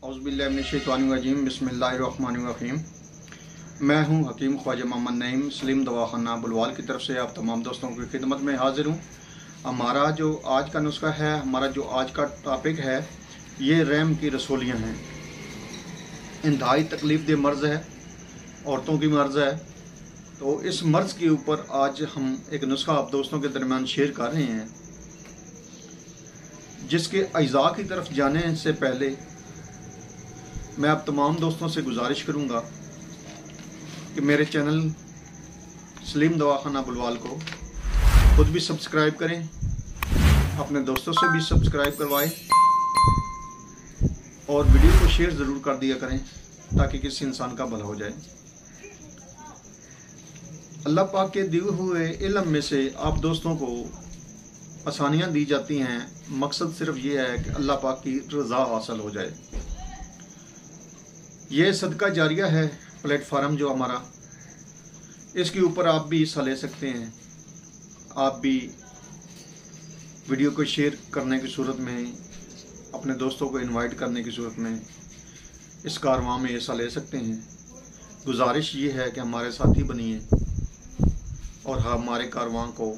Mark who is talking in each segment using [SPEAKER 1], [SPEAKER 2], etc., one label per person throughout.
[SPEAKER 1] औज़ुबिल्लाहिमिनश्शैतानिर्रजीम बिस्मिल्लाहिर्रहमानिर्रहीम। मैं हूं हकीम ख्वाजा मोहम्मद नईम सलीम दवाखाना बुलवाल की तरफ से आप तमाम दोस्तों की खिदमत में हाजिर हूं। हमारा जो आज का नुस्खा है, हमारा जो आज का टॉपिक है, ये रैम की रसोलियाँ हैं। इंतहाई तकलीफ दे मर्ज़ है, औरतों की मर्ज़ है। तो इस मर्ज़ के ऊपर आज हम एक नुस्खा आप दोस्तों के दरमियान शेयर कर रहे हैं, जिसके अज़ा की तरफ जाने से पहले मैं आप तमाम दोस्तों से गुजारिश करूंगा कि मेरे चैनल सलीम दवाखाना बुलवाल को खुद भी सब्सक्राइब करें, अपने दोस्तों से भी सब्सक्राइब करवाएं और वीडियो को शेयर ज़रूर कर दिया करें ताकि किसी इंसान का भला हो जाए। अल्लाह पाक के दिए हुए इल्म में से आप दोस्तों को आसानियाँ दी जाती हैं। मकसद सिर्फ ये है कि अल्लाह पाक की रज़ा हासिल हो जाए। ये सदका जारिया है प्लेटफार्म जो हमारा, इसके ऊपर आप भी हिस्सा ले सकते हैं। आप भी वीडियो को शेयर करने की सूरत में, अपने दोस्तों को इनवाइट करने की सूरत में इस कारवां में हिस्सा ले सकते हैं। गुजारिश ये है कि हमारे साथी बनिए और हमारे कारवां को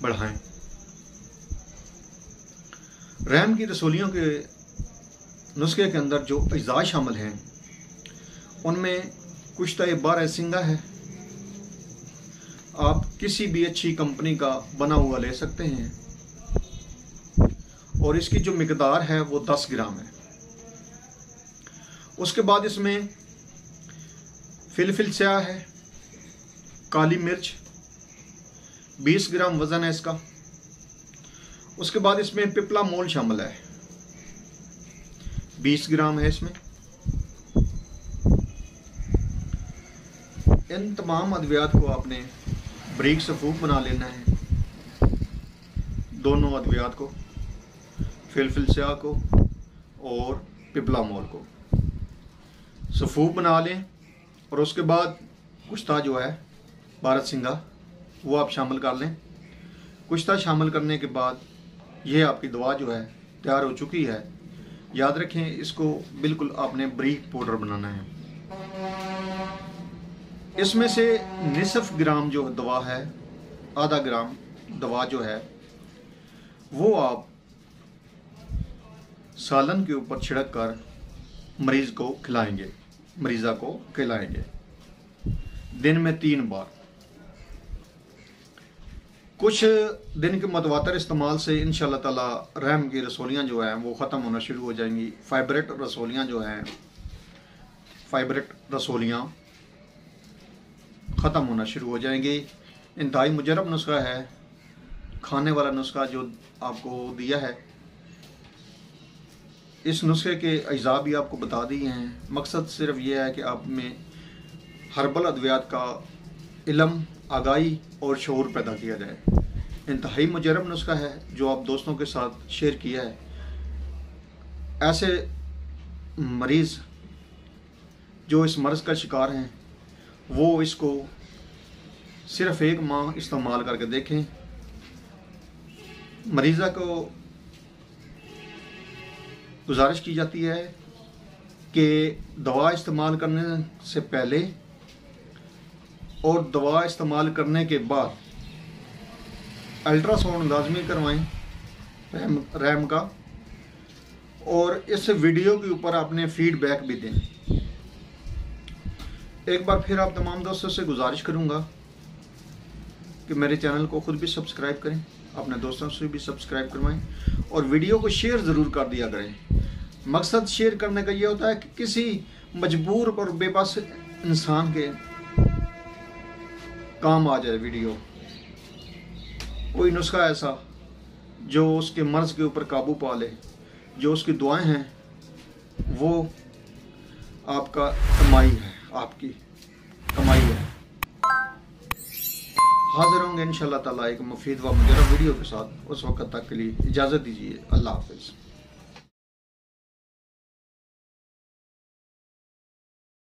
[SPEAKER 1] बढ़ाएं। रैम की रसोलियों के नुस्खे के अंदर जो अज़ा शामिल हैं, उनमें कुश्ता 12 सिंगा है। आप किसी भी अच्छी कंपनी का बना हुआ ले सकते हैं और इसकी जो मिकदार है वो 10 ग्राम है। उसके बाद इसमें फिलफिल स्याह है, काली मिर्च 20 ग्राम वज़न है इसका। उसके बाद इसमें पिपला मोल शामिल है, 20 ग्राम है इसमें। इन तमाम अद्वियात को आपने बारीक सफूफ बना लेना है। दोनों अद्वियात को, फिलफिल स्याह को और पिपला मोल को सफूफ बना लें। और उसके बाद कुश्ता जो है 12 सिंगा वो आप शामिल कर लें। कुश्ता शामिल करने के बाद ये आपकी दवा जो है तैयार हो चुकी है। याद रखें, इसको बिल्कुल आपने बारीक पाउडर बनाना है। इसमें से निसफ ग्राम जो दवा है, आधा ग्राम दवा जो है वो आप सालन के ऊपर छिड़क कर मरीज़ को खिलाएंगे, मरीज़ा को खिलाएंगे दिन में 3 बार। कुछ दिन के मतवातर इस्तेमाल से इंशाअल्लाह ताला रैम की रसोलियाँ जो हैं वो ख़त्म होना शुरू हो जाएंगी। फाइब्रेट रसोलियाँ जो हैं, फाइब्रेट रसोलियाँ ख़त्म होना शुरू हो जाएंगी। इंतहाई मुजरब नुस्खा है, खाने वाला नुस्खा जो आपको दिया है। इस नुस्खे के अज़ा भी आपको बता दिए हैं। मकसद सिर्फ ये है कि आप में हर्बल अद्वियात का इल्म, आगाही और शऊर पैदा किया जाए। इंतहाई मुजरब नुस्खा है जो आप दोस्तों के साथ शेयर किया है। ऐसे मरीज़ जो इस मर्ज़ का शिकार हैं वो इसको सिर्फ 1 माह इस्तेमाल करके देखें। मरीज़ा को गुजारिश की जाती है कि दवा इस्तेमाल करने से पहले और दवा इस्तेमाल करने के बाद अल्ट्रासाउंड लाजमी करवाएं रैम का। और इस वीडियो के ऊपर आपने फीडबैक भी दें। एक बार फिर आप तमाम दोस्तों से गुजारिश करूंगा कि मेरे चैनल को खुद भी सब्सक्राइब करें, अपने दोस्तों से भी सब्सक्राइब करवाएं और वीडियो को शेयर ज़रूर कर दिया करें। मकसद शेयर करने का ये होता है कि किसी मजबूर और बेबस इंसान के काम आ जाए वीडियो। कोई नुस्खा ऐसा जो उसके मर्ज़ के ऊपर काबू पा ले, जो उसकी दुआएं हैं वो आपका कमाई है, आपकी कमाई है। हाज़िर होंगे इंशाअल्लाह ताला एक मुफीद व मुजरब वीडियो के साथ। उस वक्त तक के लिए इजाज़त दीजिए। अल्लाह हाफ़िज़।